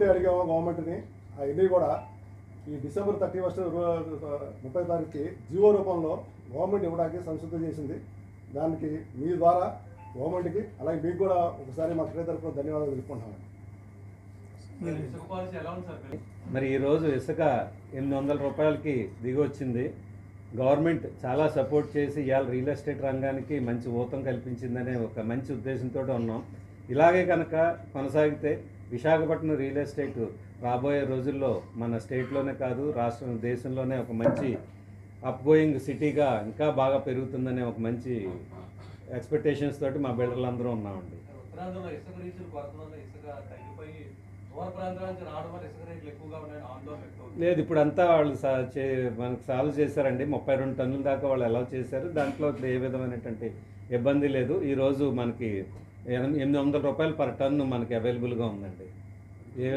అడిగాము గవర్నమెంట్ని అవన్నీ కూడా ఈ డిసెంబర్ 31 30 తారీఖుకి జీవో రూపంలో గవర్నమెంట్ ఇవ్వడానికి సంసిద్ధం చేసింది. దానికి మీ ద్వారా గవర్నమెంట్కి అలాగే మీకు కూడా ఒకసారి మా క్రియ తరఫున ధన్యవాదాలు తెలుపుకుంటున్నాను. మరి ఈరోజు ఇసుక 800 రూపాయలకి దిగి వచ్చింది. గవర్నమెంట్ చాలా సపోర్ట్ చేసి ఇవాళ రియల్ ఎస్టేట్ రంగానికి మంచి ఊతం కల్పించిందనే ఒక మంచి ఉద్దేశంతో ఉన్నాం. ఇలాగే కనుక కొనసాగితే విశాఖపట్నం రియల్ ఎస్టేట్ రాబోయే రోజుల్లో మన స్టేట్లోనే కాదు రాష్ట్రం దేశంలోనే ఒక మంచి అప్గోయింగ్ సిటీగా ఇంకా బాగా పెరుగుతుందనే ఒక మంచి ఎక్స్పెక్టేషన్స్ తోటి మా బిల్డర్లందరూ ఉన్నామండి. లేదు, ఇప్పుడు అంతా వాళ్ళు మనకు సాల్వ్ చేశారండి. 32 టన్నుల దాకా వాళ్ళు అలౌ చేశారు. దాంట్లో ఏ విధమైనటువంటి ఇబ్బంది లేదు. ఈరోజు మనకి 800 రూపాయలు పర్ టన్ను మనకి అవైలబుల్గా ఉందండి. ఏ